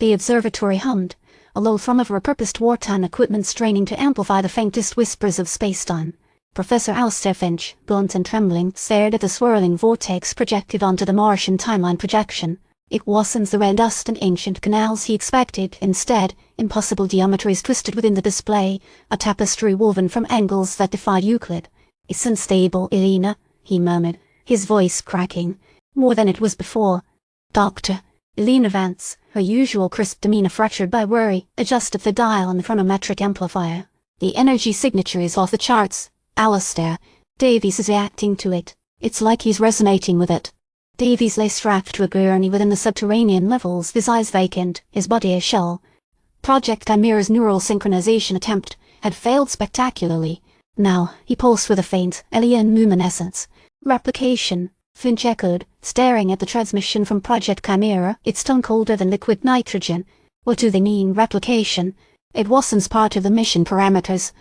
The observatory hummed, a low thrum of repurposed wartime equipment straining to amplify the faintest whispers of space-time. Professor Elias Finch, gaunt and trembling, stared at the swirling vortex projected onto the Martian Timeline Projection. It wasn't the red dust and ancient canals he expected. Instead, impossible geometries twisted within the display, a tapestry woven from angles that defied Euclid. "It's unstable, Elena," he murmured, his voice cracking, more than it was before. "Doctor." Elena Vance, her usual crisp demeanor fractured by worry, adjusted the dial on the chronometric amplifier. "The energy signature is off the charts. Alistair, Davies is reacting to it. It's like he's resonating with it." Davies lay strapped to a gurney within the subterranean levels, his eyes vacant, his body a shell. Project Chimera's neural synchronization attempt had failed spectacularly. Now, he pulsed with a faint, alien luminescence. "Replication," Finch echoed, staring at the transmission from Project Chimera, its tone colder than liquid nitrogen. "What do they mean, replication? It wasn't part of the mission parameters."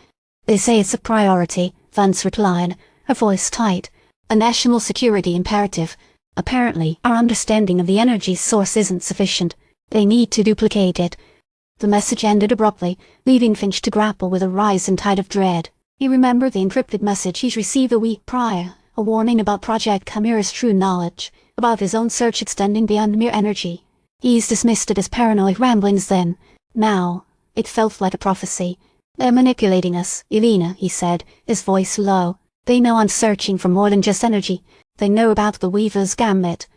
"They say it's a priority," Vance replied, her voice tight. "A national security imperative. Apparently, our understanding of the energy source isn't sufficient. They need to duplicate it." The message ended abruptly, leaving Finch to grapple with a rising tide of dread. He remembered the encrypted message he'd received a week prior, a warning about Project Chimera's true knowledge, about his own search extending beyond mere energy. He's dismissed it as paranoid ramblings then. Now, it felt like a prophecy. "They're manipulating us, Elena," he said, his voice low. "They know I'm searching for more than just energy. They know about the Weaver's Gambit."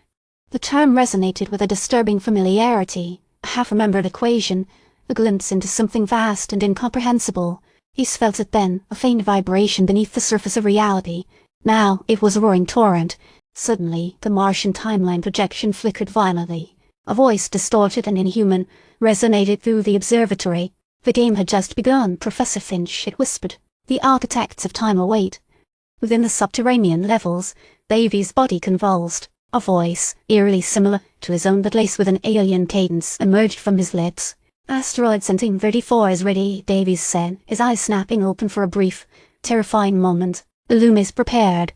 The term resonated with a disturbing familiarity, a half-remembered equation, a glimpse into something vast and incomprehensible. He felt it then, a faint vibration beneath the surface of reality. Now it was a roaring torrent. Suddenly, the Martian Timeline Projection flickered violently. A voice, distorted and inhuman, resonated through the observatory. "The game had just begun, Professor Finch," it whispered. "The architects of time await." Within the subterranean levels, Davies' body convulsed. A voice, eerily similar to his own but laced with an alien cadence, emerged from his lips. "Asteroid 1734 is ready," Davies said, his eyes snapping open for a brief, terrifying moment. "The Loom is prepared."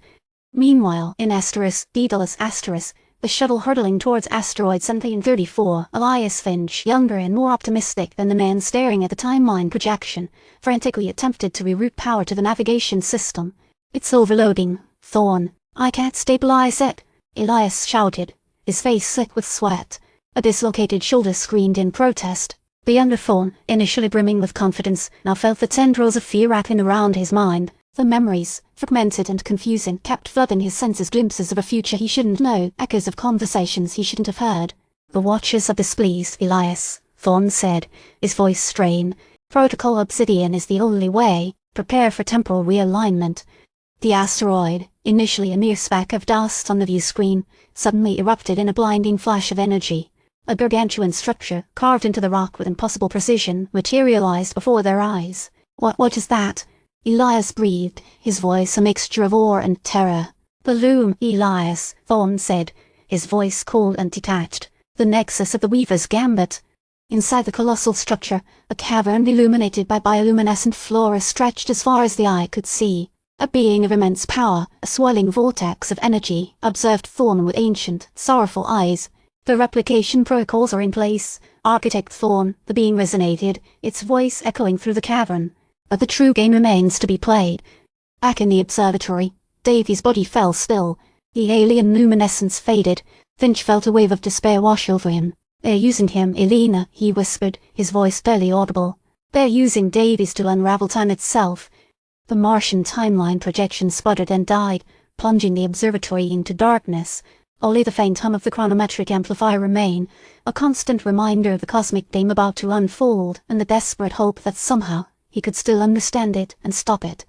Meanwhile, in Daedalus, the shuttle hurtling towards Asteroid 1734, Elias Finch, younger and more optimistic than the man staring at the timeline projection, frantically attempted to reroute power to the navigation system. "It's overloading, Thorne. I can't stabilize it," Elias shouted, his face slick with sweat. A dislocated shoulder screamed in protest. The younger Thorne, initially brimming with confidence, now felt the tendrils of fear wrapping around his mind. The memories, fragmented and confusing, kept flooding his senses, glimpses of a future he shouldn't know, echoes of conversations he shouldn't have heard. "The Watchers are displeased, Elias," Thorne said, his voice strained. "Protocol Obsidian is the only way. Prepare for temporal realignment." The asteroid, initially a mere speck of dust on the view screen, suddenly erupted in a blinding flash of energy. A gargantuan structure, carved into the rock with impossible precision, materialized before their eyes. What is that?" Elias breathed, his voice a mixture of awe and terror. "The Loom, Elias," Thorne said, his voice cold and detached. "The nexus of the Weaver's Gambit." Inside the colossal structure, a cavern illuminated by bioluminescent flora stretched as far as the eye could see. "A being of immense power, a swirling vortex of energy," observed Thorne with ancient, sorrowful eyes. "The replication protocols are in place, Architect Thorne," the being resonated, its voice echoing through the cavern. "But the true game remains to be played." Back in the observatory, Davies' body fell still. The alien luminescence faded. Finch felt a wave of despair wash over him. "They're using him, Elena," he whispered, his voice barely audible. "They're using Davies to unravel time itself." The Martian Timeline Projection sputtered and died, plunging the observatory into darkness. Only the faint hum of the chronometric amplifier remained, a constant reminder of the cosmic game about to unfold and the desperate hope that somehow he could still understand it and stop it.